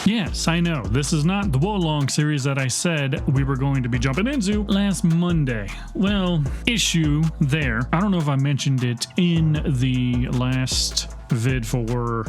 Yes, I know, this is not the Wolong series that I said we were going to be jumping into last Monday. Well, issue there. I don't know if I mentioned it in the last vid for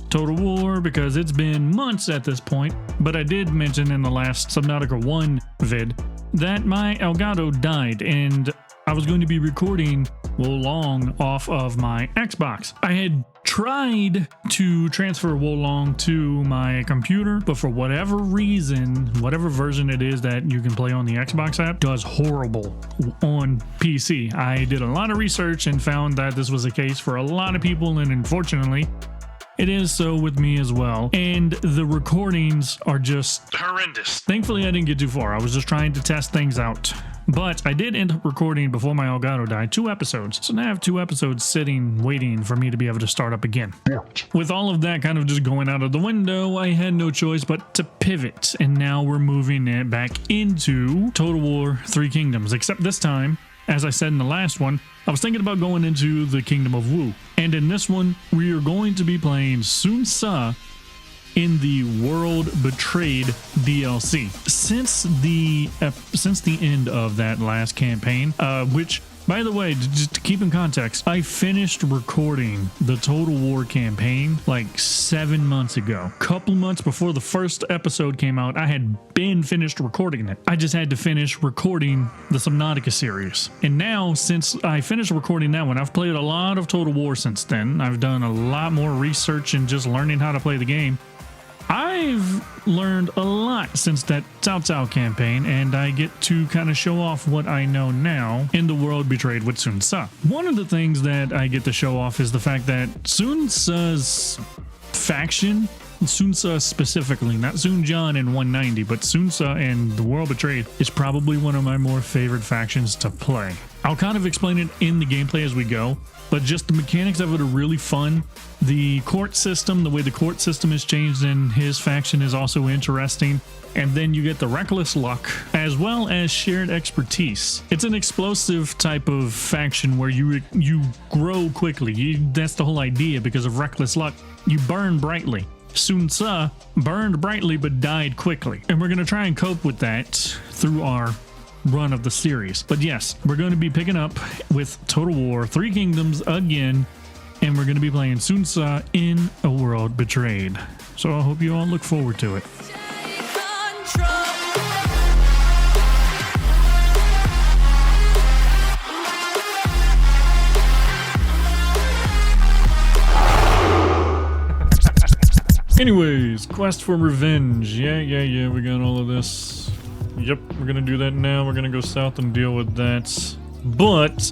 Total War because it's been months at this point, but I did mention in the last Subnautica 1 vid that my Elgato died and I was going to be recording Wolong off of my Xbox. I had tried to transfer Wolong to my computer, but for whatever reason, whatever version it is that you can play on the Xbox app does horrible on PC. I did a lot of research and found that this was the case for a lot of people, and unfortunately, it is so with me as well. And the recordings are just horrendous. Thankfully, I didn't get too far. I was just trying to test things out. But I did end up recording before my Elgato died 2 episodes. So now I have 2 episodes sitting, waiting for me to be able to start up again. With all of that kind of just going out of the window, I had no choice but to pivot. And now we're moving it back into Total War 3 Kingdoms. Except this time, as I said in the last one, I was thinking about going into the Kingdom of Wu. And in this one, we are going to be playing Sun Ce in the World Betrayed DLC. Since the end of that last campaign, which, by the way, just to keep in context, I finished recording the Total War campaign like 7 months ago. Couple months before the first episode came out, I had been finished recording it. I just had to finish recording the Subnautica series. And now, since I finished recording that one, I've played a lot of Total War since then. I've done a lot more research and just learning how to play the game. I've learned a lot since that Cao Cao campaign, and I get to kind of show off what I know now in the World Betrayed with Sun Ce. One of the things that I get to show off is the fact that Sun Ce's faction, Sun Ce specifically, not Sun Jian in 190, but Sun Ce and the World Betrayed is probably one of my more favorite factions to play. I'll kind of explain it in the gameplay as we go, but just the mechanics of it are really fun. The court system, the way the court system is changed in his faction is also interesting. And then you get the reckless luck as well as shared expertise. It's an explosive type of faction where you grow quickly. That's the whole idea. Because of reckless luck, you burn brightly. Sun Ce burned brightly but died quickly. And we're going to try and cope with that through our run of the series. But yes, we're going to be picking up with Total War 3 Kingdoms again, and we're going to be playing Sun Ce in a World Betrayed. So I hope you all look forward to it. Anyways, Quest for Revenge. Yeah, we got all of this. Yep, we're gonna do that now. We're gonna go south and deal with that. But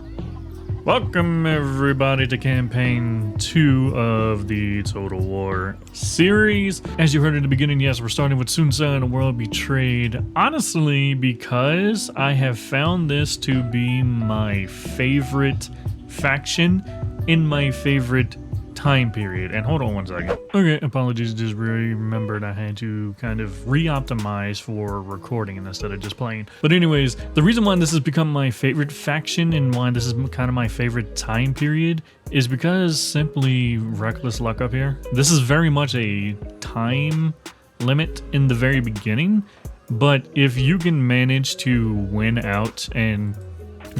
welcome everybody to campaign 2 of the Total War series. As you heard in the beginning, yes, we're starting with Sun Ce and a World Betrayed. Honestly, because I have found this to be my favorite faction in my favorite time period. And hold on one second. Okay, apologies, just remembered I had to kind of re-optimize for recording instead of just playing. But anyways, the reason why this has become my favorite faction and why this is kind of my favorite time period is because simply reckless luck up here. This is very much a time limit in the very beginning, but if you can manage to win out and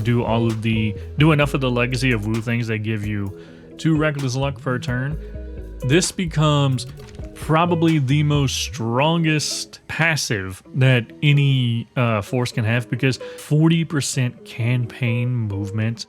do enough of the Legacy of Wu things that give you 2 reckless luck per turn, this becomes probably the most strongest passive that any force can have, because 40% campaign movement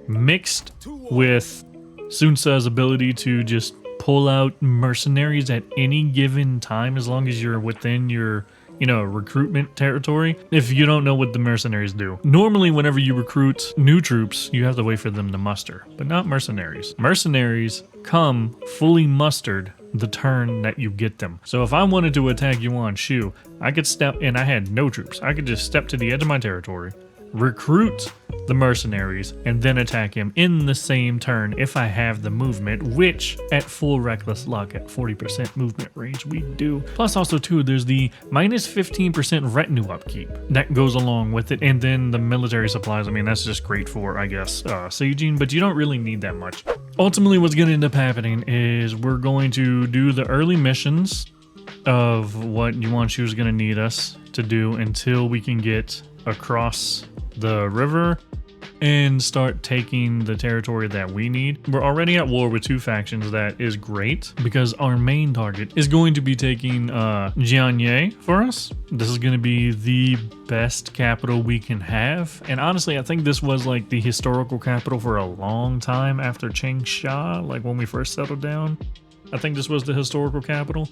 mixed with Sun Ce's ability to just pull out mercenaries at any given time as long as you're within your recruitment territory. If you don't know what the mercenaries do, normally whenever you recruit new troops, you have to wait for them to muster, but not mercenaries. Mercenaries come fully mustered the turn that you get them. So if I wanted to attack Yuan Shu, I could step, and I had no troops, I could just step to the edge of my territory, recruit the mercenaries, and then attack him in the same turn if I have the movement, which at full reckless luck at 40% movement range we do. Plus also too, there's the minus 15% retinue upkeep that goes along with it, and then the military supplies. I mean, that's just great for, I guess, sieging, but you don't really need that much. Ultimately, what's going to end up happening is we're going to do the early missions of what Yuan Shu is going to need us to do until we can get across the river and start taking the territory that we need. We're already at war with two factions. That is great because our main target is going to be taking Jianye for us. This is going to be the best capital we can have. And honestly, I think this was like the historical capital for a long time after Changsha, like when we first settled down. I think this was the historical capital.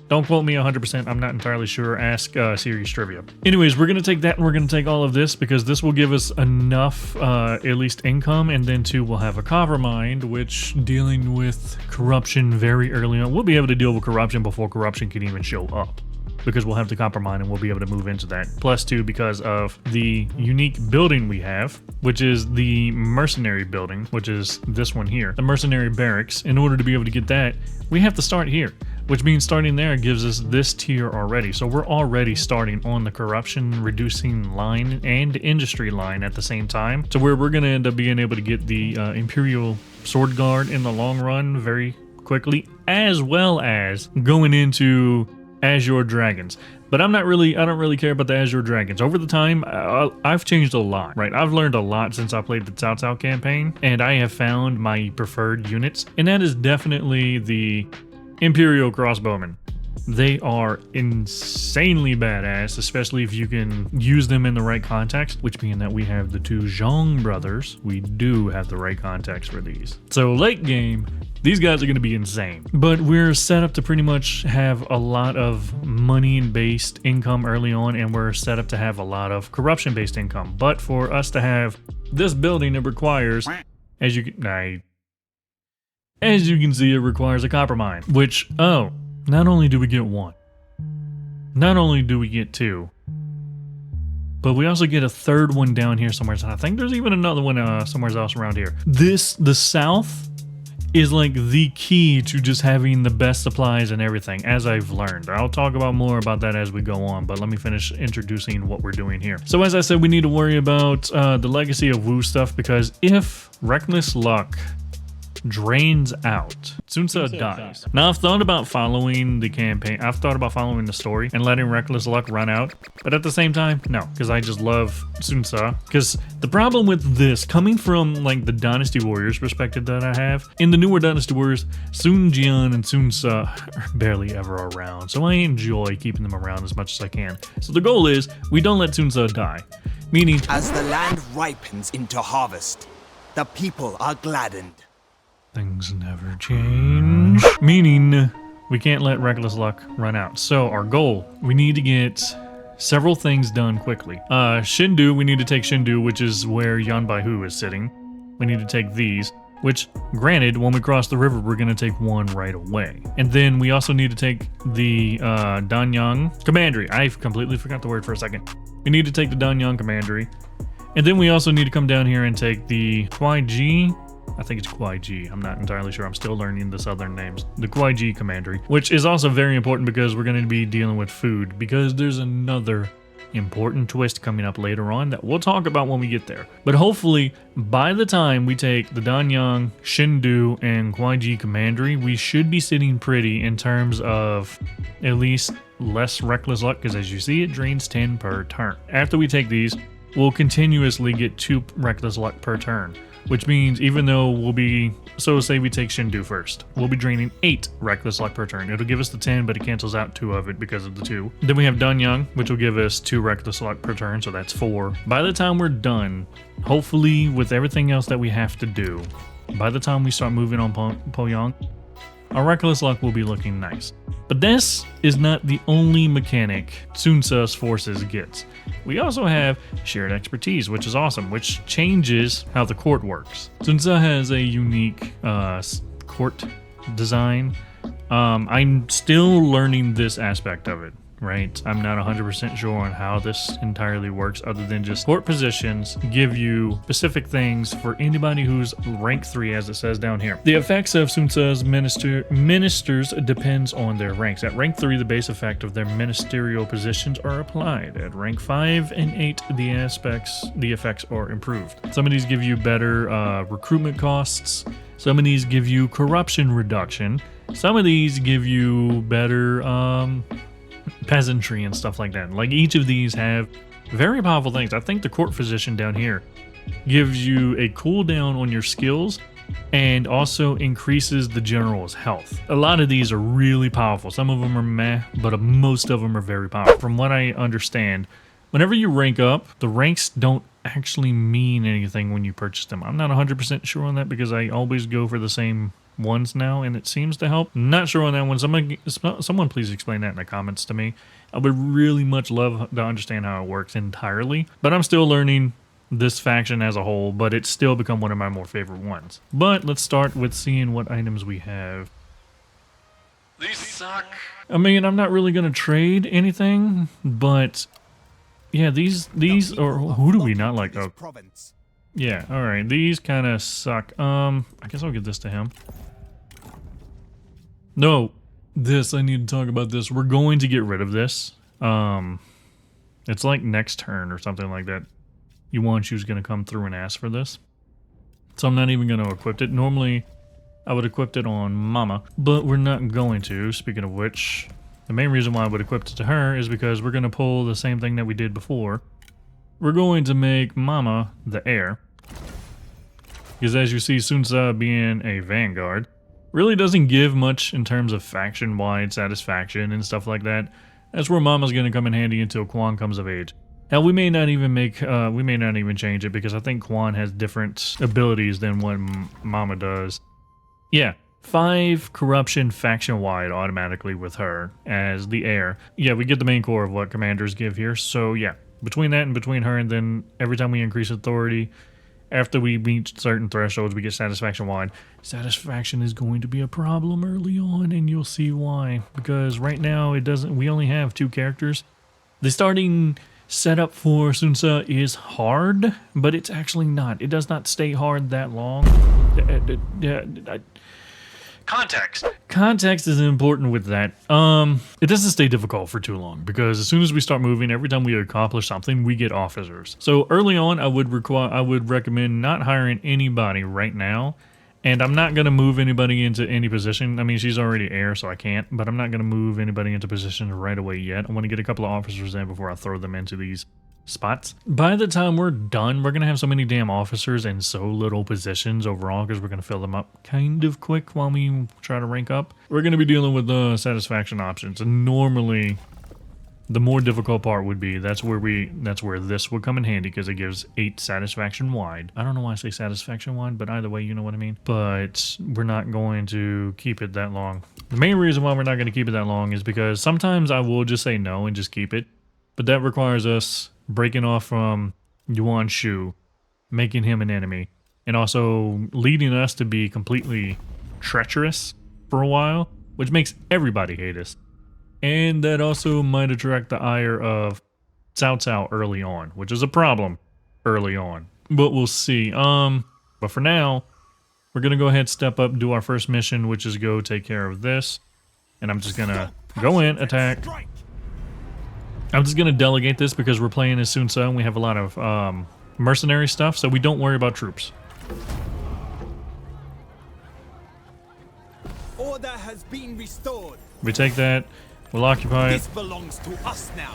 Don't quote me 100%, I'm not entirely sure. Ask Series Trivia. Anyways, we're going to take that and we're going to take all of this because this will give us enough, at least income, and then too, we'll have a copper mine, which dealing with corruption very early on, we'll be able to deal with corruption before corruption can even show up. Because we'll have the copper mine and we'll be able to move into that. Plus two, because of the unique building we have, which is the mercenary building, which is this one here, the mercenary barracks. In order to be able to get that, we have to start here, which means starting there gives us this tier already. So we're already starting on the corruption reducing line and industry line at the same time, to where we're going to end up being able to get the Imperial Sword Guard in the long run very quickly, as well as going into Azure Dragons. But I don't really care about the Azure Dragons. Over the time, I've changed a lot, right? I've learned a lot since I played the Cao Cao campaign, and I have found my preferred units, and that is definitely the Imperial Crossbowmen. They are insanely badass, especially if you can use them in the right context, which being that we have the two Zhang brothers, we do have the right context for these. So late game, these guys are going to be insane. But we're set up to pretty much have a lot of money-based income early on, and we're set up to have a lot of corruption-based income. But for us to have this building, it requires, as you can see, it requires a copper mine, which, not only do we get one, not only do we get two, but we also get a third one down here somewhere. So I think there's even another one somewhere else around here. The south is like the key to just having the best supplies and everything, as I've learned. I'll talk about more about that as we go on, but let me finish introducing what we're doing here. So as I said, we need to worry about the legacy of Wu stuff, because if Reckless Luck drains out, Sun Ce dies. Now I've thought about following the campaign, I've thought about following the story and letting Reckless Luck run out, but at the same time, no, because I just love Sun Ce. Because the problem with this, coming from like the Dynasty Warriors perspective that I have, in the newer Dynasty Warriors, Sun Jian and Sun Ce are barely ever around, so I enjoy keeping them around as much as I can. So the goal is, we don't let Sun Ce die, meaning, as the land ripens into harvest, the people are gladdened. Things never change. Meaning, we can't let Reckless Luck run out. So our goal, we need to get several things done quickly. Shindu, we need to take Shindu, which is where Yan Baihu is sitting. We need to take these, which, granted, when we cross the river, we're going to take one right away. And then we also need to take the Danyang Commandery. I completely forgot the word for a second. We need to take the Danyang Commandery. And then we also need to come down here and take the Kuai-Ji. I think it's Kuai-Ji. I'm not entirely sure. I'm still learning the southern names. The Kuai-Ji Commandery, which is also very important because we're going to be dealing with food, because there's another important twist coming up later on that we'll talk about when we get there. But hopefully, by the time we take the Danyang, Shindu, and Kuai-Ji Commandery, we should be sitting pretty in terms of at least less Reckless Luck, because as you see, it drains 10 per turn. After we take these, we'll continuously get 2 Reckless Luck per turn. Which means even though we'll be, so say we take Shindu first, we'll be draining 8 Reckless Luck per turn. It'll give us the 10, but it cancels out 2 of it because of the 2. Then we have Danyang, which will give us 2 Reckless Luck per turn, so that's 4. By the time we're done, hopefully with everything else that we have to do, by the time we start moving on Poyang, our Reckless Luck will be looking nice. But this is not the only mechanic Sun Ce's forces gets. We also have shared expertise, which is awesome, which changes how the court works. Sun Ce has a unique court design. I'm still learning this aspect of it, right? I'm not 100% sure on how this entirely works, other than just court positions give you specific things for anybody who's rank 3, as it says down here. The effects of Sun Ce's ministers depends on their ranks. At rank 3, the base effect of their ministerial positions are applied. At rank 5 and 8, the effects are improved. Some of these give you better recruitment costs. Some of these give you corruption reduction. Some of these give you better peasantry and stuff like that. Like each of these have very powerful things. I think the court physician down here gives you a cooldown on your skills and also increases the general's health. A lot of these are really powerful. Some of them are meh, but most of them are very powerful. From what I understand, whenever you rank up, the ranks don't actually mean anything when you purchase them. I'm not 100% sure on that because I always go for the same ones now, and it seems to help. Not sure on that one. Someone please explain that in the comments to me. I would really much love to understand how it works entirely, but I'm still learning this faction as a whole, but it's still become one of my more favorite ones. But let's start with seeing what items we have. These suck. I mean, I'm not really going to trade anything, but yeah, these or who do we not like? Oh, yeah, all right, these kind of suck. I guess I'll give this to him. No, this, I need to talk about this. We're going to get rid of this. It's like next turn or something like that. Yuanshu's going to come through and ask for this. So I'm not even going to equip it. Normally, I would equip it on Mama, but we're not going to. Speaking of which, the main reason why I would equip it to her is because we're going to pull the same thing that we did before. We're going to make Mama the heir. Because as you see, Sunsa being a vanguard really doesn't give much in terms of faction-wide satisfaction and stuff like that. That's where Mama's going to come in handy until Quan comes of age. Hell, we may not even change it because I think Quan has different abilities than what Mama does. Yeah, 5 corruption faction-wide automatically with her as the heir. Yeah, we get the main core of what commanders give here. So yeah, between that and between her, and then every time we increase authority, after we meet certain thresholds, we get satisfaction-wide. Satisfaction is going to be a problem early on, and you'll see why. Because right now, we only have 2 characters. The starting setup for Sunsa is hard, but it's actually not. It does not stay hard that long. Context is important with that. It doesn't stay difficult for too long because as soon as we start moving, every time we accomplish something, we get officers. So early on, I would recommend not hiring anybody right now. And I'm not going to move anybody into any position. I mean, she's already heir, so I can't. But I'm not going to move anybody into position right away yet. I want to get a couple of officers in before I throw them into these spots. By the time we're done, we're going to have so many damn officers and so little positions overall because we're going to fill them up kind of quick while we try to rank up. We're going to be dealing with the satisfaction options. And normally, the more difficult part would be that's where this would come in handy because it gives 8 satisfaction wide. I don't know why I say satisfaction wide, but either way, you know what I mean. But we're not going to keep it that long. The main reason why we're not going to keep it that long is because sometimes I will just say no and just keep it. But that requires us breaking off from Yuanshu, making him an enemy, and also leading us to be completely treacherous for a while, which makes everybody hate us. And that also might attract the ire of Cao Cao early on, which is a problem early on. But we'll see. But for now, we're going to go ahead, step up, do our first mission, which is go take care of this. And I'm just going to go in, attack. I'm just going to delegate this because we're playing as Sunsa and we have a lot of mercenary stuff, so we don't worry about troops. Order has been restored. We take that. We'll occupy it. This belongs to us now.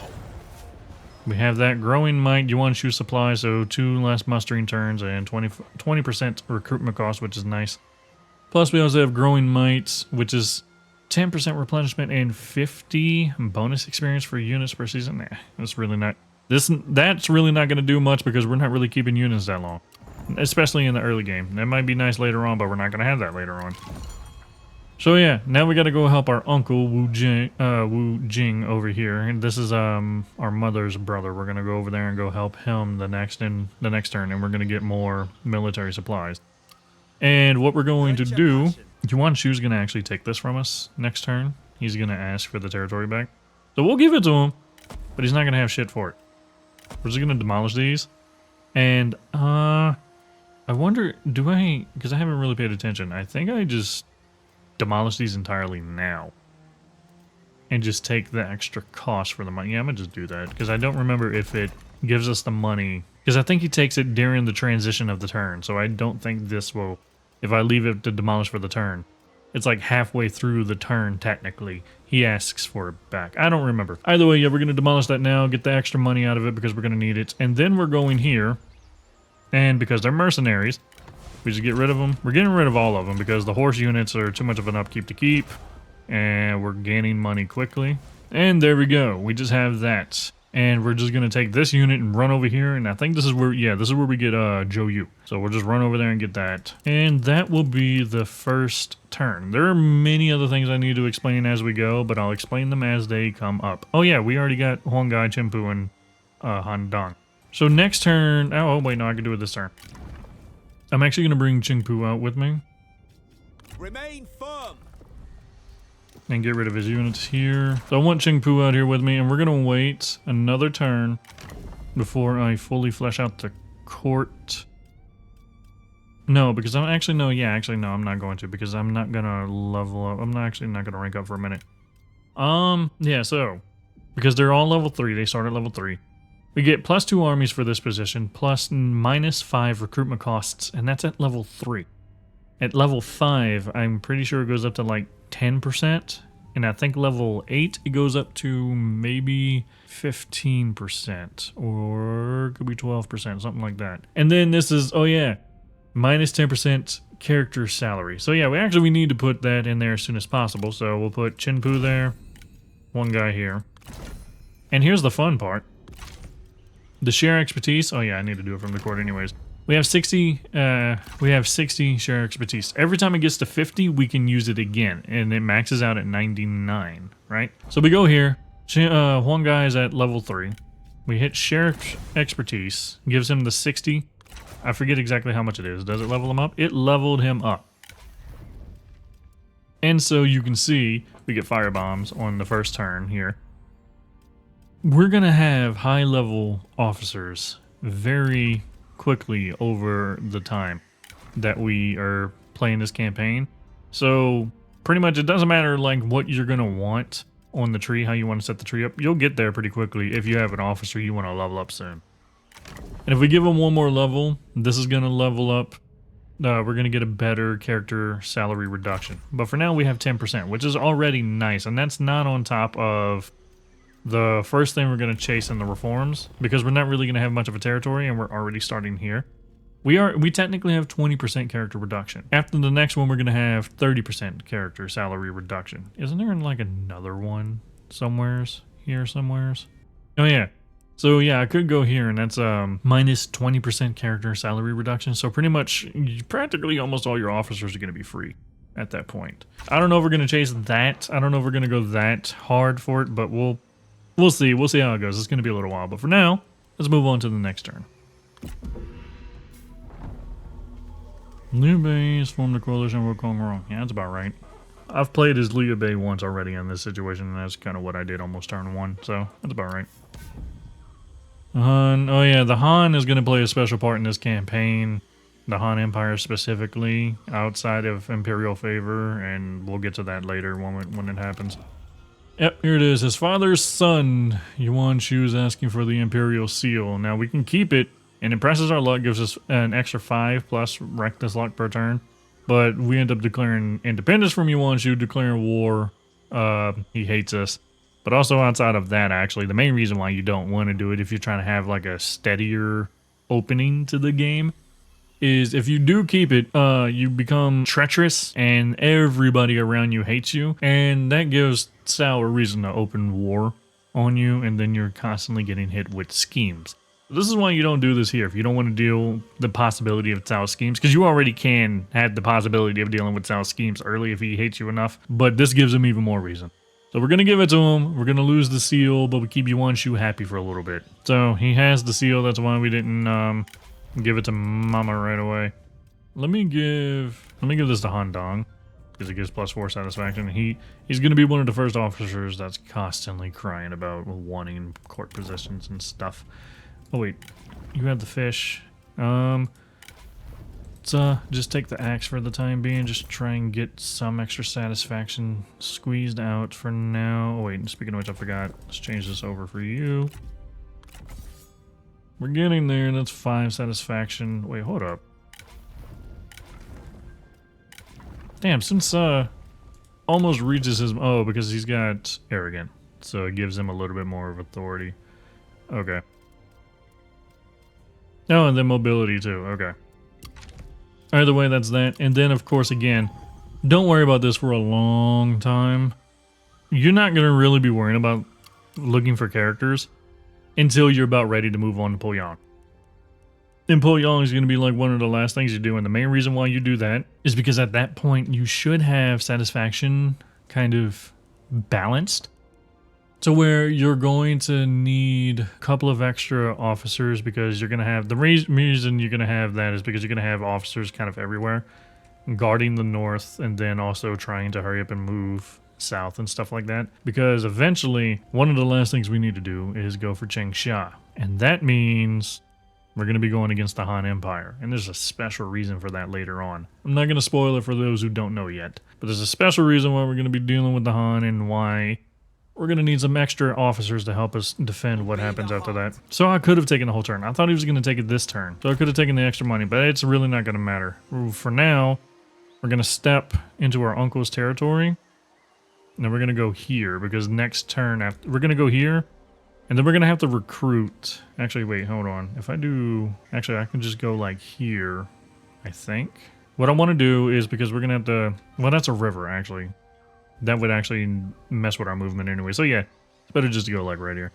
We have that growing might, Yuanshu supply, so 2 less mustering turns and 20% recruitment cost, which is nice. Plus we also have growing might, which is 10% replenishment and 50 bonus experience for units per season. Nah, that's really not. That's really not going to do much because we're not really keeping units that long, especially in the early game. That might be nice later on, but we're not going to have that later on. So yeah, now we gotta go help our uncle Wu Jing over here, and this is our mother's brother. We're gonna go over there and go help him the next turn, and we're gonna get more military supplies. And what we're going to do, Yuanshu's gonna actually take this from us next turn. He's gonna ask for the territory back, so we'll give it to him, but he's not gonna have shit for it. We're just gonna demolish these, and I wonder, because I haven't really paid attention. I think I just demolish these entirely now and just take the extra cost for the money. Yeah, I'm gonna just do that because I don't remember if it gives us the money, because I think he takes it during the transition of the turn, so I don't think this will, if I leave it to demolish for the turn, it's like halfway through the turn, technically. He asks for it back. I don't remember. Either way, yeah, we're going to demolish that now, get the extra money out of it because we're going to need it. And then we're going here, and because they're mercenaries, we just get rid of them. We're getting rid of all of them because the horse units are too much of an upkeep to keep, and we're gaining money quickly. And there we go. We just have that. And we're just going to take this unit and run over here. And I think this is where, yeah, this is where we get Joe Yu. So we'll just run over there and get that. And that will be the first turn. There are many other things I need to explain as we go, but I'll explain them as they come up. Oh yeah, we already got Huangai, Chimpu, and Han Dong. So next turn, oh wait, no, I can do it this turn. I'm actually going to bring Chingpu out with me. Remain firm. And get rid of his units here. So I want Chingpu out here with me, and we're going to wait another turn before I fully flesh out the court. No, because I'm actually, no, I'm not going to, because I'm not going to level up. I'm not going to rank up for a minute. Yeah, so, because they're all level 3, they start at level 3. We get +2 armies for this position, plus -5 recruitment costs, and that's at level 3. At level 5, I'm pretty sure it goes up to like 10%, and I think level 8 it goes up to maybe 15%, or it could be 12%, something like that. And then this is, oh yeah, -10% character salary. So yeah, we need to put that in there as soon as possible. So we'll put Chinpu there, one guy here. And here's the fun part. The share expertise, oh yeah, I need to do it from the court anyways. We have 60 share expertise. Every time it gets to 50, we can use it again, and it maxes out at 99, right? So we go here, one guy is at level 3. We hit share expertise, gives him the 60. I forget exactly how much it is. Does it level him up? It leveled him up. And so you can see, we get fire bombs on the first turn here. We're gonna have high level officers very quickly over the time that we are playing this campaign. So pretty much it doesn't matter like what you're gonna want on the tree, how you want to set the tree up. You'll get there pretty quickly if you have an officer you want to level up soon. And if we give them one more level, this is gonna level up. We're gonna get a better character salary reduction. But for now we have 10%, which is already nice, and that's not on top of the first thing we're going to chase in the reforms, because we're not really going to have much of a territory, and we're already starting here. We technically have 20% character reduction. After the next one, we're going to have 30% character salary reduction. Isn't there like another one somewheres? Here somewheres? Oh yeah. So yeah, I could go here, and that's minus 20% character salary reduction. So pretty much, practically almost all your officers are going to be free at that point. I don't know if we're going to chase that. I don't know if we're going to go that hard for it, but we'll see. We'll see how it goes. It's going to be a little while. But for now, let's move on to the next turn. Liu Bei's formed a coalition with Conqueror. Yeah, that's about right. I've played as Liu Bei once already in this situation, and that's kind of what I did almost turn 1. So that's about right. Han. Oh yeah, the Han is going to play a special part in this campaign. The Han Empire specifically, outside of Imperial favor, and we'll get to that later when it happens. Yep, here it is. His father's son, Yuan Shu, is asking for the Imperial Seal. Now, we can keep it, and it presses our luck, gives us an extra 5 plus reckless luck per turn. But we end up declaring independence from Yuan Shu, declaring war. He hates us. But also outside of that, actually, the main reason why you don't want to do it if you're trying to have like a steadier opening to the game is if you do keep it, you become treacherous and everybody around you hates you. And that gives Cao a reason to open war on you, and then you're constantly getting hit with schemes. This is why you don't do this here if you don't want to deal the possibility of Cao's schemes, because you already can have the possibility of dealing with Cao's schemes early if he hates you enough, but this gives him even more reason. So we're going to give it to him. We're going to lose the seal, but we keep Yuan Shu happy for a little bit. So he has the seal. That's why we didn't give it to Mama right away. Let me give this to Han Dong, because it gives +4 satisfaction. He's going to be one of the first officers that's constantly crying about wanting court positions and stuff. Oh wait, you have the fish. Let's just take the axe for the time being. Just try and get some extra satisfaction squeezed out for now. Oh wait, speaking of which, I forgot. Let's change this over for you. We're getting there. That's 5 satisfaction. Wait, hold up. Damn, since almost reaches his... Oh, because he's got arrogant. So it gives him a little bit more of authority. Okay. Oh, and then mobility too. Okay. Either way, that's that. And then, of course, again, don't worry about this for a long time. You're not going to really be worrying about looking for characters until you're about ready to move on to Poyang. And Poyang is going to be like one of the last things you do. And the main reason why you do that is because at that point, you should have satisfaction kind of balanced. So where you're going to need a couple of extra officers because you're going to have... The reason you're going to have that is because you're going to have officers kind of everywhere guarding the north and then also trying to hurry up and move south and stuff like that. Because eventually, one of the last things we need to do is go for Changsha. And that means we're going to be going against the Han Empire. And there's a special reason for that later on. I'm not going to spoil it for those who don't know yet. But there's a special reason why we're going to be dealing with the Han and why... We're going to need some extra officers to help us defend what happens after that. So I could have taken the whole turn. I thought he was going to take it this turn. So I could have taken the extra money, but it's really not going to matter. For now, we're going to step into our uncle's territory. And then we're going to go here because next turn, we're going to go here. And then we're going to have to recruit. Actually, wait, hold on. If I do... Actually, I can just go like here, I think. What I want to do is because we're going to have to... Well, that's a river, actually. That would actually mess with our movement anyway. So yeah, it's better just to go like right here.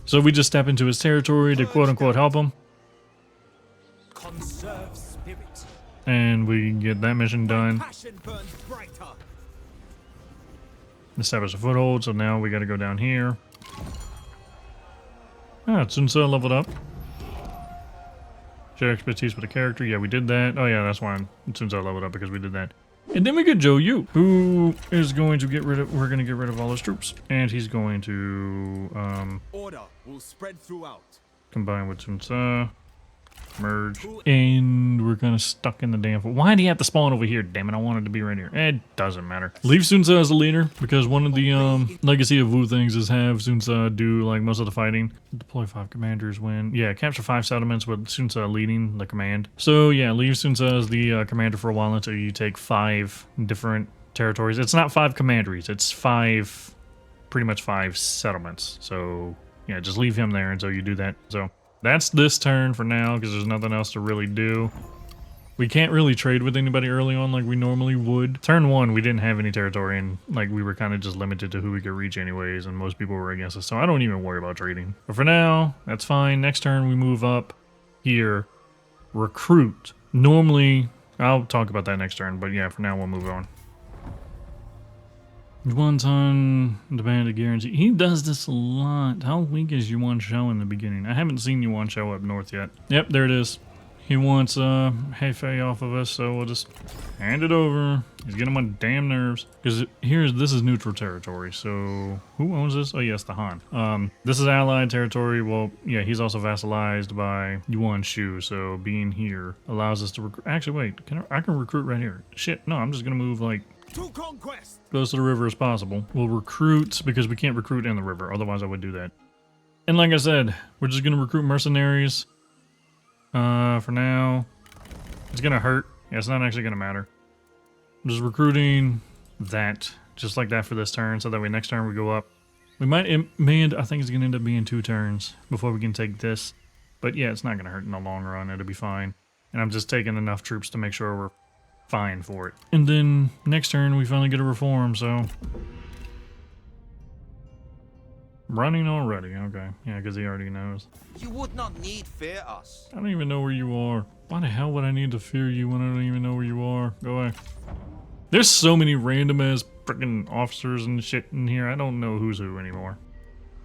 So we just step into his territory to quote-unquote help him. Conserve spirit. And we get that mission done. Establish a foothold, so now we gotta go down here. Ah, Sun Tzu leveled up. Share expertise with a character. Yeah, we did that. Oh yeah, that's why Sun Tzu leveled up, because we did that. And then we get Zhou Yu, who is going to get rid of... We're going to get rid of all his troops. And he's going to... Order will spread throughout. Combine with Sun Tzu. Merge. And we're kind of stuck in the damn... Why did he have to spawn over here? Damn it, I wanted to be right here. It doesn't matter. Leave Sun Tzu as the leader, because one of the Legacy of Wu things is have Sun Tzu do like most of the fighting. Deploy 5 commanders when... Yeah, capture 5 settlements with Sun Tzu leading the command. So yeah, leave Sun Tzu as the commander for a while until you take 5 different territories. It's not 5 commanderies, it's 5... Pretty much 5 settlements. So yeah, just leave him there until you do that. So... That's this turn for now, because there's nothing else to really do. We can't really trade with anybody early on like we normally would. Turn 1, we didn't have any territory, and like we were kind of just limited to who we could reach anyways, and most people were against us, so I don't even worry about trading. But for now, that's fine. Next turn, we move up here. Recruit. Normally, I'll talk about that next turn, but yeah, for now, we'll move on. 1 ton demand a guarantee. He does this a lot. How weak is Yuan Shao in the beginning? I haven't seen Yuan Shao up north yet. Yep, there it is. He wants Hefei off of us, so we'll just hand it over. He's getting my damn nerves. Because this is neutral territory, so who owns this? Oh yes, the Han. This is allied territory. Well, yeah, he's also vassalized by Yuan Shu, so being here allows us to recruit. Actually, wait, I can recruit right here. Shit, no, I'm just gonna move like To conquest. close to the river as possible. We'll recruit because we can't recruit in the river. Otherwise, I would do that. And like I said, we're just going to recruit mercenaries. For now, it's going to hurt. Yeah, it's not actually going to matter. I'm just recruiting that, just like that for this turn, so that way next turn we go up. We might, I think it's going to end up being 2 turns before we can take this. But yeah, it's not going to hurt in the long run. It'll be fine. And I'm just taking enough troops to make sure we're fine for it. And then next turn we finally get a reform, so... Running already, okay. Yeah, because he already knows. You would not need fear us. I don't even know where you are. Why the hell would I need to fear you when I don't even know where you are? Go away. There's so many random ass freaking officers and shit in here. I don't know who's who anymore.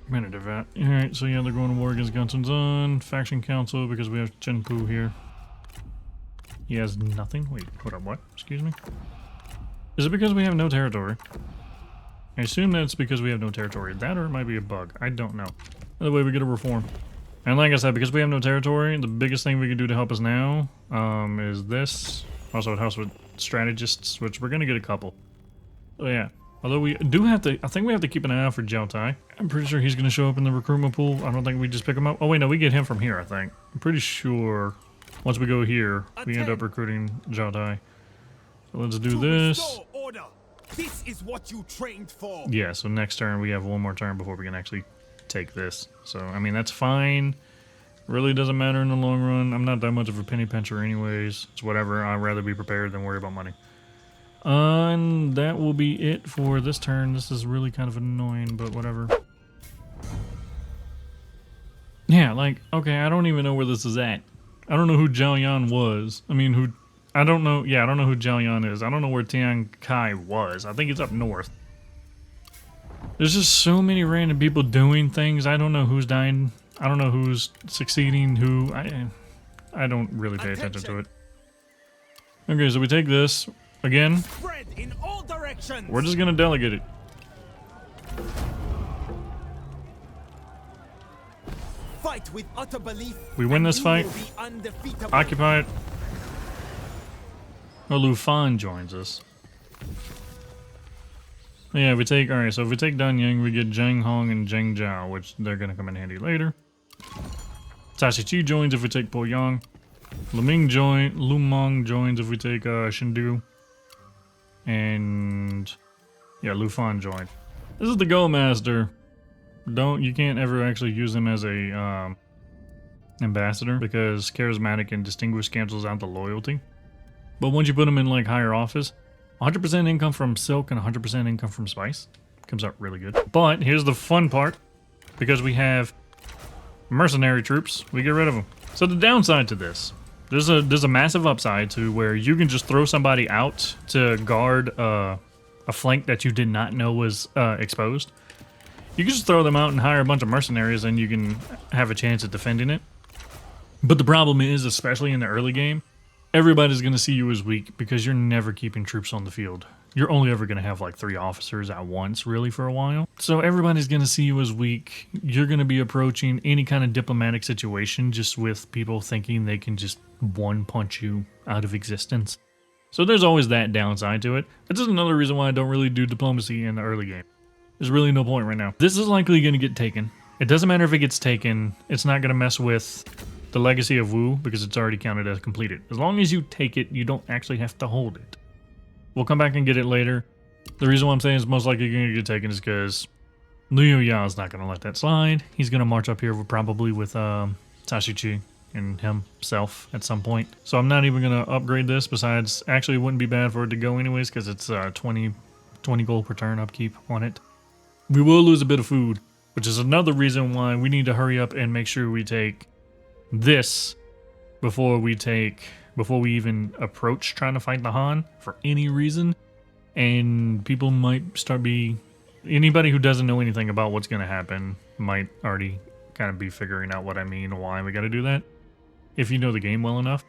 Commander Devat. Alright, so yeah, they're going to war against Gansunzan. Faction Council because we have Chenpu here. He has nothing? Wait, hold up, what? Excuse me? Is it because we have no territory? I assume that's because we have no territory. That or it might be a bug. I don't know. Either way, we get a reform. And like I said, because we have no territory, the biggest thing we can do to help us now is this. Also, it helps with strategists, which we're going to get a couple. So yeah. Although we do have to, I think we have to keep an eye out for Jiao Tai. I'm pretty sure he's going to show up in the recruitment pool. I don't think we just pick him up. Oh wait, no, we get him from here, I think. I'm pretty sure once we go here, we end up recruiting Jiao Tai. So let's do this. This is what you trained for. Yeah, so next turn we have one more turn before we can actually take this. So, I mean, that's fine. Really doesn't matter in the long run. I'm not that much of a penny pincher anyways. It's whatever. I'd rather be prepared than worry about money. And that will be it for this turn. This is really kind of annoying, but whatever. Yeah, like, okay, I don't even know where this is at. I don't know who Zhao Yan was. I mean, I don't know. Yeah, I don't know who Zhao Yan is. I don't know where Tian Kai was. I think it's up north. There's just so many random people doing things. I don't know who's dying. I don't know who's succeeding, who. I don't really pay attention to it. Okay, so we take this again. Spread in all directions. We're just gonna delegate it. Fight with utter belief. We win this fight. Occupy it. Oh, Lu Fan joins us. Yeah, we take, alright, so if we take Danyang, we get Zhang Hong and Zheng Zhao, which they're gonna come in handy later. Tashi Chi joins if we take Po Yang. Lu Meng joins if we take Shindu. And yeah, Lu Fan joined. This is the Go Master. You can't ever actually use him as a ambassador because charismatic and distinguished cancels out the loyalty. But once you put him in like higher office, 100% income from silk and 100% income from spice comes out really good. But here's the fun part, because we have mercenary troops, we get rid of them. So the downside to this, there's a massive upside to where you can just throw somebody out to guard a flank that you did not know was exposed. You can just throw them out and hire a bunch of mercenaries and you can have a chance at defending it. But the problem is, especially in the early game, everybody's going to see you as weak because you're never keeping troops on the field. You're only ever going to have like 3 officers at once, really, for a while. So everybody's going to see you as weak. You're going to be approaching any kind of diplomatic situation just with people thinking they can just one-punch you out of existence. So there's always that downside to it. That's just another reason why I don't really do diplomacy in the early game. There's really no point right now. This is likely going to get taken. It doesn't matter if it gets taken. It's not going to mess with the legacy of Wu because it's already counted as completed. As long as you take it, you don't actually have to hold it. We'll come back and get it later. The reason why I'm saying it's most likely going to get taken is because Liu Ya is not going to let that slide. He's going to march up here probably with Tashi Chi and himself at some point. So I'm not even going to upgrade this. Besides, actually it wouldn't be bad for it to go anyways because it's 20 gold per turn upkeep on it. We will lose a bit of food, which is another reason why we need to hurry up and make sure we take this before we even approach trying to fight the Han for any reason. And people might anybody who doesn't know anything about what's going to happen might already kind of be figuring out what I mean, why we got to do that, if you know the game well enough.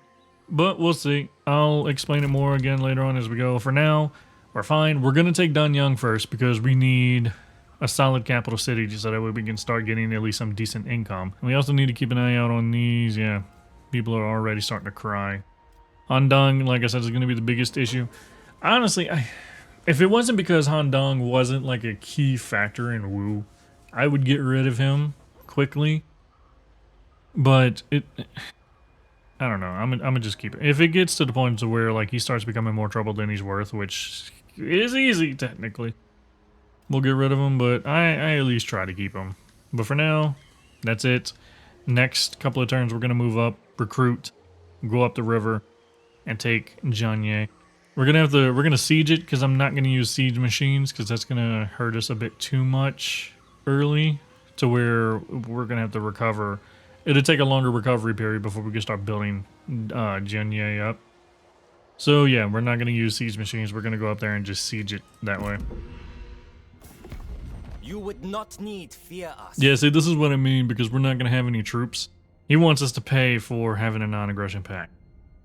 But we'll see. I'll explain it more again later on as we go. For now, we're fine. We're going to take Danyang first because we need a solid capital city so that way we can start getting at least some decent income. And we also need to keep an eye out on these. Yeah, people are already starting to cry. Handong, like I said, is going to be the biggest issue. Honestly, if it wasn't because Handong wasn't like a key factor in Wu, I would get rid of him quickly. But I don't know. I'm gonna just keep it. If it gets to the point to where like he starts becoming more trouble than he's worth, which is easy technically, we'll get rid of him, but I at least try to keep him. But for now, that's it. Next couple of turns, we're going to move up, recruit, go up the river, and take Jianye. We're going to siege it, because I'm not going to use siege machines, because that's going to hurt us a bit too much early, to where we're going to have to recover. It'll take a longer recovery period before we can start building Jianye up. So yeah, we're not going to use siege machines. We're going to go up there and just siege it that way. You would not need fear us. Yeah, see, this is what I mean, because we're not going to have any troops. He wants us to pay for having a non-aggression pact.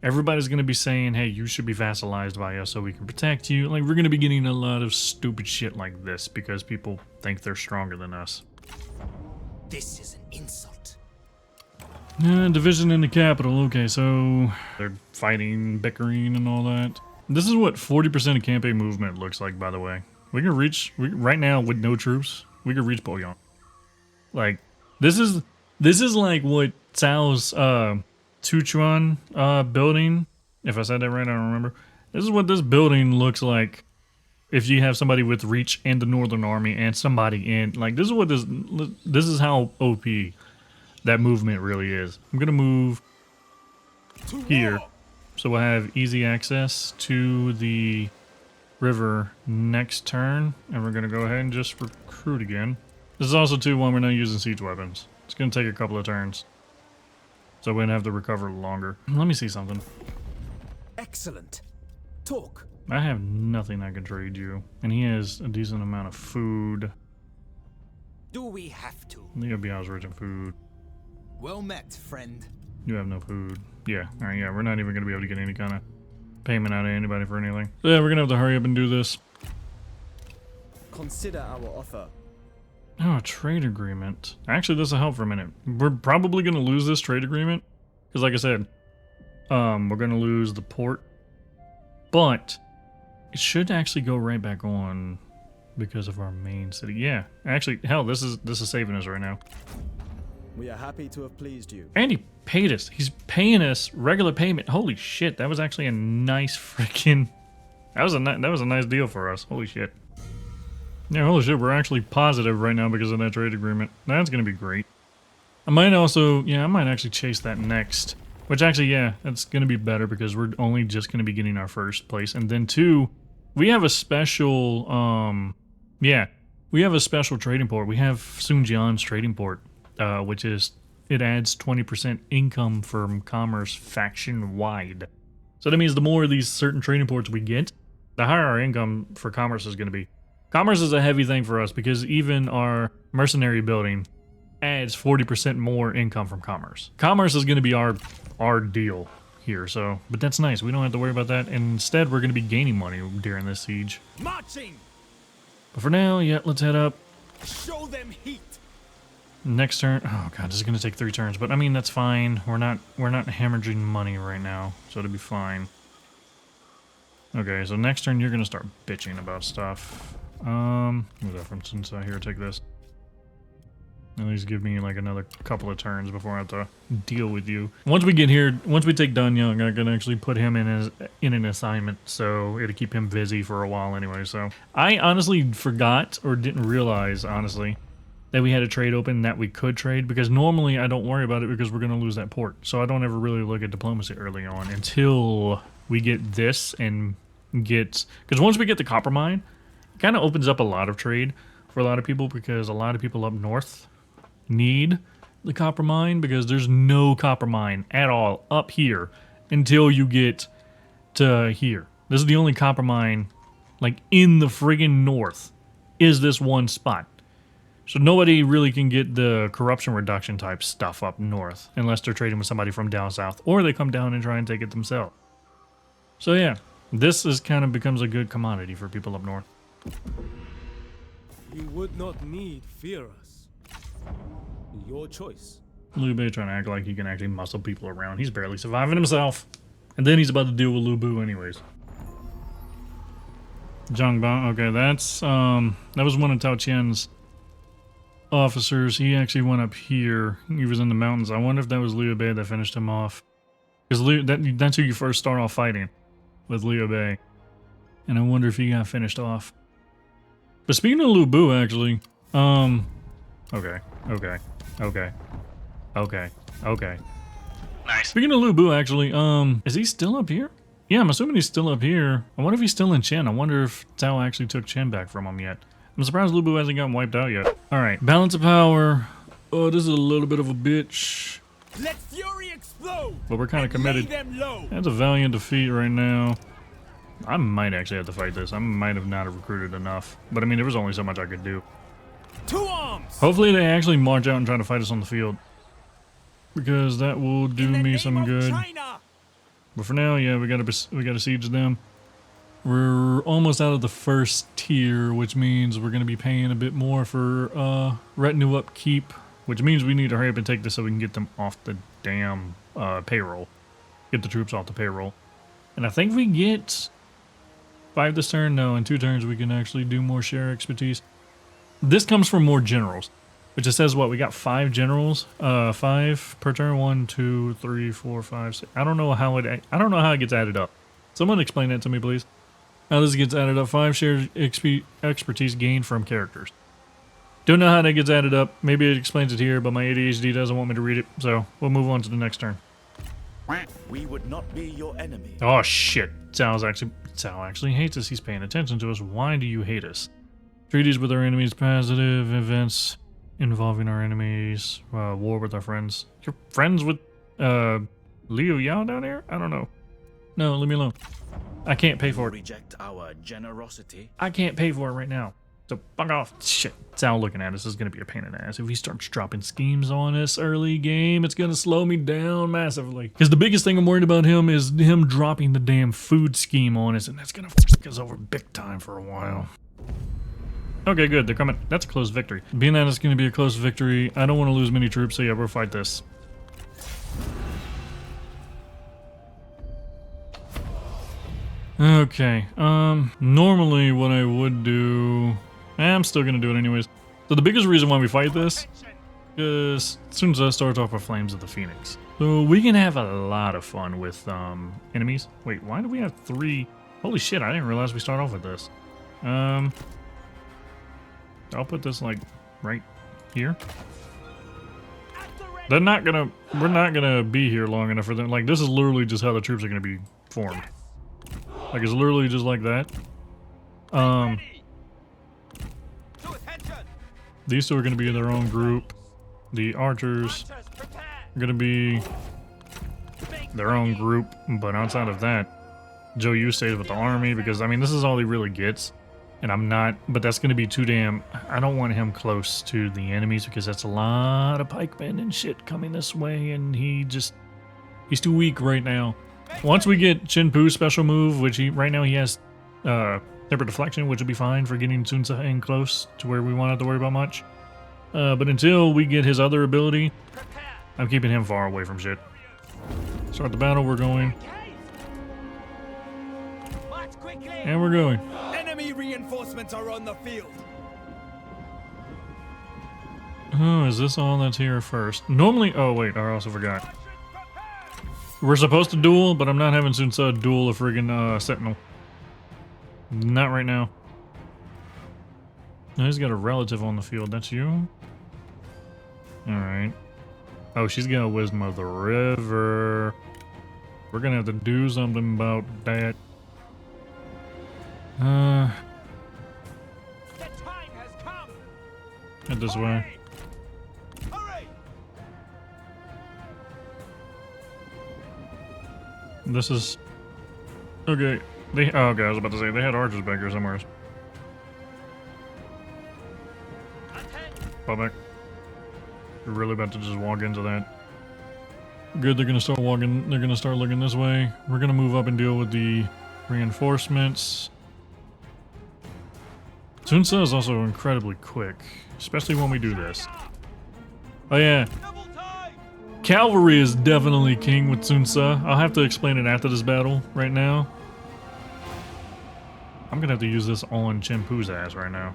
Everybody's going to be saying, hey, you should be vassalized by us so we can protect you. Like, we're going to be getting a lot of stupid shit like this because people think they're stronger than us. This is an insult. Division in the capital. Okay, so they're fighting, bickering, and all that. This is what 40% of campaign movement looks like, by the way. We can reach, right now with no troops, we can reach Boyang. Like, this is like what Cao's Tuchuan building, if I said that right, I don't remember. This is what this building looks like if you have somebody with reach in the Northern Army and somebody in, like, this is how OP that movement really is. I'm gonna move here, so we'll have easy access to the river next turn, and we're gonna go ahead and just recruit again. This is also too when we're not using siege weapons. It's gonna take a couple of turns, so we're gonna have to recover longer. Let me see something. Excellent. Talk. I have nothing I can trade you, and he has a decent amount of food. Do we have to? Leo Biao's rich in food. Well met, friend. You have no food. Yeah, alright, yeah, we're not even gonna be able to get any kind of payment out of anybody for anything. So yeah, we're gonna have to hurry up and do this. Consider our offer. Oh, a trade agreement. Actually, this will help for a minute. We're probably gonna lose this trade agreement, because like I said, we're gonna lose the port, but it should actually go right back on because of our main city. Yeah, actually, hell, this is saving us right now. We are happy to have pleased you. And he paid us. He's paying us regular payment. Holy shit, that was actually a nice freaking. That was a nice deal for us. Holy shit. Yeah, holy shit, we're actually positive right now because of that trade agreement. That's gonna be great. I might actually chase that next. Which actually, yeah, that's gonna be better because we're only just gonna be getting our first place. And then two, we have a special, we have a special trading port. We have Sunjian's trading port, which is, it adds 20% income from commerce faction-wide. So that means the more of these certain trading ports we get, the higher our income for commerce is gonna be. Commerce is a heavy thing for us because even our mercenary building adds 40% more income from commerce. Commerce is going to be our deal here, so, but that's nice. We don't have to worry about that. And instead, we're going to be gaining money during this siege. Marching. But for now, yeah, let's head up. Show them heat. Next turn. Oh god, this is going to take 3 turns, but I mean that's fine. We're not hemorrhaging money right now, so it'll be fine. Okay, so next turn you're going to start bitching about stuff. Move that from inside here. Take this. At least give me like another couple of turns before I have to deal with you. Once we get here, once we take Danyang, I can actually put him in an assignment, so it'll keep him busy for a while anyway. So I honestly forgot or didn't realize, honestly, that we had a trade open that we could trade, because normally I don't worry about it because we're going to lose that port. So I don't ever really look at diplomacy early on until we get this and get, because once we get the copper mine, it kind of opens up a lot of trade for a lot of people, because a lot of people up north need the copper mine, because there's no copper mine at all up here until you get to here. This is the only copper mine like in the friggin' north, is this one spot. So nobody really can get the corruption reduction type stuff up north unless they're trading with somebody from down south, or they come down and try and take it themselves. So yeah, this is kind of becomes a good commodity for people up north. You would not need fear us. Your choice. Liu Bei trying to act like he can actually muscle people around. He's barely surviving himself. And then he's about to deal with Lu Bu anyways. Zhang Bao, okay, that's, that was one of Tao Qian's officers. He actually went up here. He was in the mountains. I wonder if that was Liu Bei that finished him off. Because that's who you first start off fighting, with Liu Bei. And I wonder if he got finished off. But speaking of Lu Bu, actually, okay. Nice. Speaking of Lu Bu, actually, is he still up here? Yeah, I'm assuming he's still up here. I wonder if he's still in Chen. I wonder if Tao actually took Chen back from him yet. I'm surprised Lu Bu hasn't gotten wiped out yet. Alright, balance of power. Oh, this is a little bit of a bitch. Let fury explode. But we're kind of committed. That's a valiant defeat right now. I might actually have to fight this. I might have not recruited enough. But I mean, there was only so much I could do. 2 arms. Hopefully they actually march out and try to fight us on the field, because that will do me some good. China. But for now, yeah, we gotta siege them. We're almost out of the first tier, which means we're gonna be paying a bit more for retinue upkeep, which means we need to hurry up and take this so we can get them off the damn payroll. Get the troops off the payroll. And I think we get 5 this turn. No, in 2 turns we can actually do more share expertise. This comes from more generals, which it says what, we got 5 generals, 5 per turn. 1, 2, 3, 4, 5, 6. I don't know how it gets added up. Someone explain that to me, please. Now this gets added up. 5 shared expertise gained from characters. Don't know how that gets added up. Maybe it explains it here, but my ADHD doesn't want me to read it, so we'll move on to the next turn. We would not be your enemy. Oh shit. Sal actually hates us. He's paying attention to us. Why do you hate us? Treaties with our enemies, positive events involving our enemies, war with our friends. You're friends with Liu Yao down here? I don't know. No, leave me alone. I can't pay for it. Reject our generosity. I can't pay for it right now. So fuck off. Shit. Sal looking at us is going to be a pain in the ass. If he starts dropping schemes on us early game, it's going to slow me down massively. Because the biggest thing I'm worried about him is him dropping the damn food scheme on us, and that's going to fuck us over big time for a while. Okay, good. They're coming. That's a close victory. Being that it's going to be a close victory, I don't want to lose many troops, so yeah, we'll fight this. Okay, normally what I would do... I'm still gonna do it anyways. So the biggest reason why we fight this is as soon as I start off with Flames of the Phoenix. So we can have a lot of fun with enemies. Wait, why do we have 3? Holy shit, I didn't realize we start off with this. I'll put this like right here. We're not gonna be here long enough for them. Like, this is literally just how the troops are gonna be formed. Like, it's literally just like that. These two are going to be in their own group. The archers are going to be their own group. But outside of that, Joe Yu stays with the army because, I mean, this is all he really gets. And I'm not, but that's going to be too damn... I don't want him close to the enemies because that's a lot of pikemen and shit coming this way. And he's too weak right now. Once we get Chen Pu's special move, which right now he has temper deflection, which will be fine for getting Sun Ce in close to where we won't have to worry about much. But until we get his other ability, I'm keeping him far away from shit. Start the battle, we're going. And we're going. Enemy reinforcements are on the field. Oh, is this all that's here first? Normally, oh wait, I also forgot. We're supposed to duel, but I'm not having Sun Ce duel a friggin' Sentinel. Not right now. No, he's got a relative on the field. That's you? Alright. Oh, she's got Wisdom of the River. We're gonna have to do something about that. Head this way. This is... Okay. Okay, I was about to say, they had archers back here somewhere. Fall back. We're really about to just walk into that. Good, they're gonna start walking, they're gonna start looking this way. We're gonna move up and deal with the reinforcements. Sun Ce is also incredibly quick, especially when we do this. Oh yeah. Cavalry is definitely king with Sun Ce. I'll have to explain it after this battle. Right now, I'm gonna have to use this on Chen Pu's ass right now.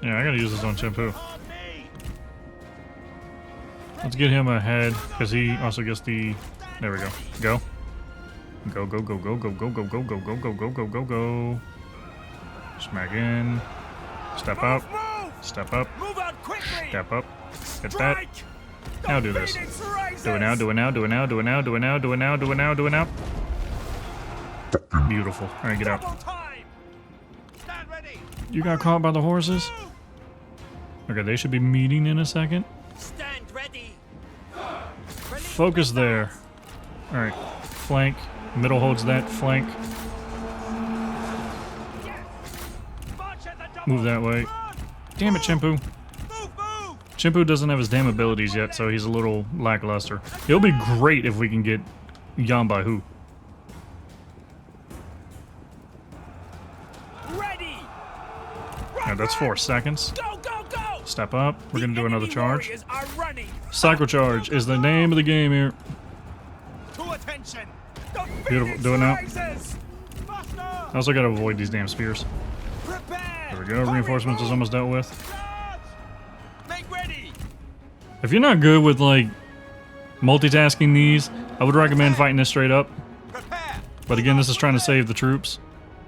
Yeah, I gotta use this on Chen Pu. Let's get him ahead, because he also gets the... There we go. Go. Go, go, go, go, go, go, go, go, go, go, go, go, go, go, go. Smack in. Step up. Step up. Step up. Get that. Now do this. Do it now, do it now, do it now, do it now, do it now, do it now, do it now, do it now. Beautiful. Alright, get out. You got caught by the horses? Okay, they should be meeting in a second. Focus there. Alright. Flank. Middle holds that. Flank. Move that way. Damn it, Chen Pu. Chen Pu doesn't have his damn abilities yet, so he's a little lackluster. He'll be great if we can get Yan Bai Hu. Yeah, that's 4 seconds. Step up. We're gonna do another charge. Cycle charge is the name of the game here. Beautiful. Do it now. I also gotta avoid these damn spears. There we go. Reinforcements is almost dealt with. If you're not good with like multitasking these, I would recommend fighting this straight up. But again, this is trying to save the troops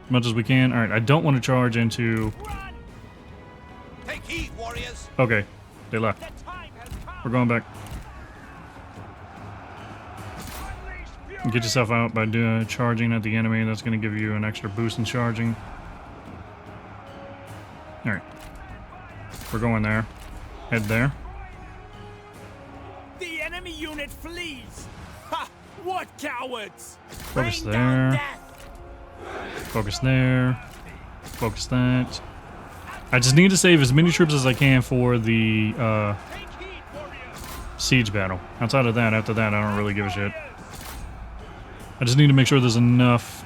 as much as we can. Alright, I don't want to charge into... Take heed, warriors. Okay, they left. We're going back. Get yourself out by charging at the enemy. That's going to give you an extra boost in charging. Alright. We're going there. Head there. The enemy unit flees! Ha! What cowards! Focus there. Focus there. Focus that. I just need to save as many troops as I can for the siege battle. Outside of that, after that, I don't really give a shit. I just need to make sure there's enough.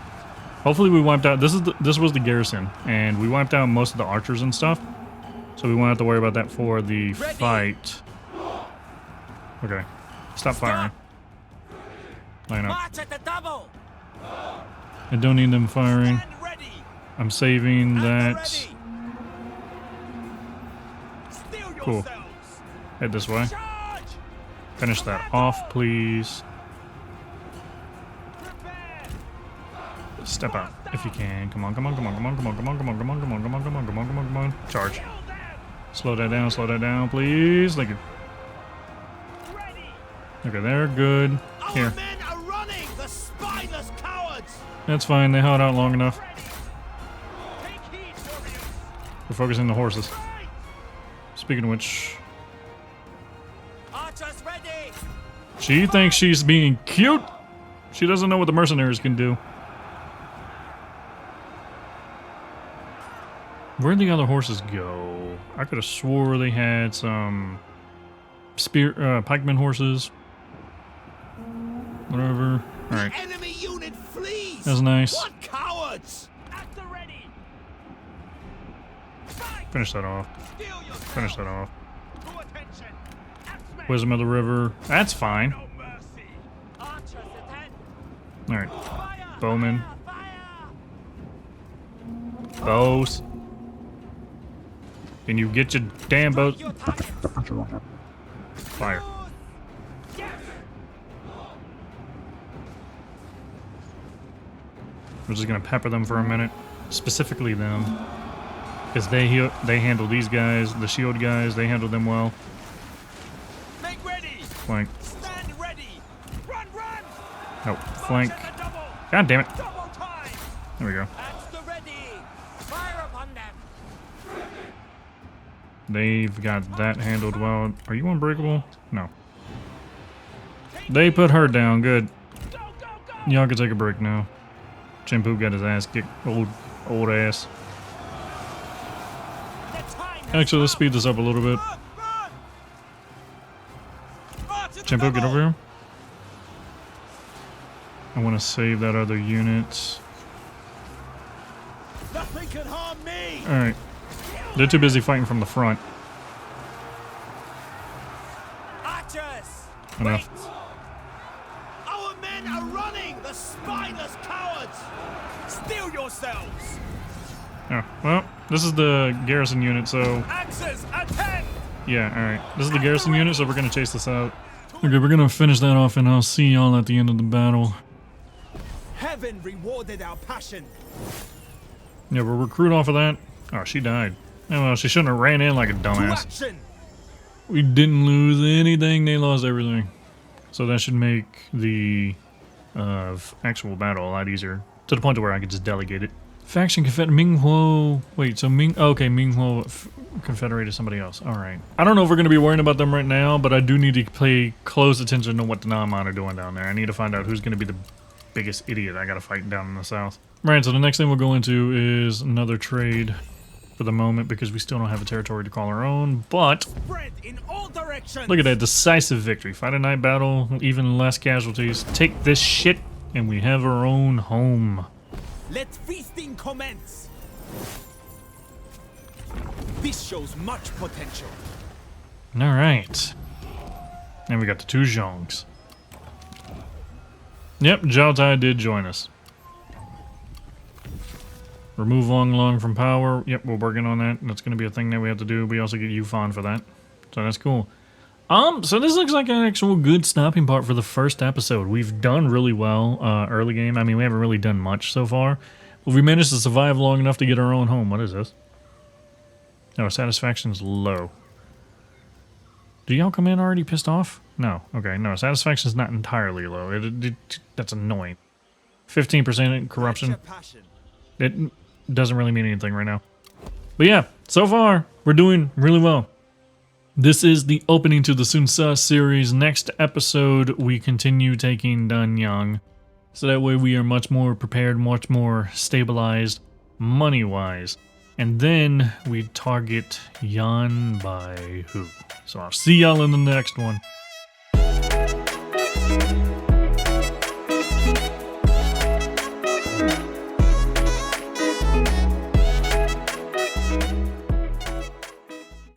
Hopefully we wiped out... This was the garrison, and we wiped out most of the archers and stuff. So we won't have to worry about that for the fight. Okay. Stop firing. Line up. March at the double! I don't need them firing. Stand ready! I'm saving At the that. ready! Steel Cool. yourselves! Head this way. Charge! Finish that off, please. Prepare! Step out if you can. Come on, come on, come on, come on, come on, come on, come on, come on, come on, come on, come on, come on, come on, come on. Charge. Kill them! Slow that down, please. Thank you. Ready! Okay, they're good. Here. Our men are running! The spineless cowards! That's fine. They held out long enough. Ready! Take heed, warriors! We're focusing the horses. Fight! Speaking of which, Archers ready! she thinks she's being cute. She doesn't know what the mercenaries can do. Where'd the other horses go? I could have swore they had some pikemen horses. Whatever. Alright. The enemy unit flees! That's nice. What cowards! At the ready! Fight! Finish that off. Steel yourselves! Finish that off. To attention! Axemen! Wisdom of the River. That's fine. No mercy! Archers attend! Alright. Fire! Bowmen. Fire! Bows. Can you get your damn bows? Your targets! Fire. Yes! We're just gonna pepper them for a minute. Specifically them. Because they handle these guys, the shield guys, they handle them well. Make ready! Flank. Stand ready! Run, run! No, flank. March at the double! God damn it. Double time! There we go. At the ready! Fire upon them! They've got that handled well. Are you unbreakable? No. They put her down. Good. Go, go, go! Y'all can take a break now. Chimpu got his ass kicked. Old ass. The time has Actually, let's come. speed this up a little bit. Run, run! March at the Chimpu, get double! over here. I want to save that other unit. Nothing can harm me! Alright. They're too busy fighting from the front. Archers! Enough. Wait! Our men are running! The spineless cowards! Steel yourselves! Oh, well, this is the garrison unit, so... Axes, attend! Yeah, alright. This is the garrison unit, so we're gonna chase this out. Okay, we're gonna finish that off, and I'll see y'all at the end of the battle. Heaven rewarded our passion. Yeah, we'll recruit off of that. Oh, she died. Oh, well, she shouldn't have ran in like a To dumbass. action! We didn't lose anything, they lost everything. So that should make the actual battle a lot easier. To the point to where I could just delegate it. Faction Minghuo. Wait, so okay, Minghuo confederated somebody else. Alright. I don't know if we're going to be worrying about them right now, but I do need to pay close attention to what the Naaman are doing down there. I need to find out who's going to be the biggest idiot I got to fight down in the south. Right, so the next thing we'll go into is another trade for the moment because we still don't have a territory to call our own, but Spread in all directions! look at that decisive victory. Fight a night battle, even less casualties. Take this shit, and we have our own home. Let feasting commence! This shows much potential. Alright. And we got the two Zhongs. Yep, Zhao Tai did join us. Remove Long Long from power. Yep, we're working on that. That's going to be a thing that we have to do. We also get Yufan for that. So that's cool. So this looks like an actual good stopping part for the first episode. We've done really well early game. I mean, we haven't really done much so far. But we managed to survive long enough to get our own home. What is this? No, satisfaction's low. Do y'all come in already pissed off? No. Okay, no, satisfaction's not entirely low. That's annoying. 15% corruption. It doesn't really mean anything right now. But yeah, so far, we're doing really well. This is the opening to the Sunsa series. Next episode, we continue taking Danyang. So that way we are much more prepared, much more stabilized, money-wise. And then we target Yanbai. So I'll see y'all in the next one.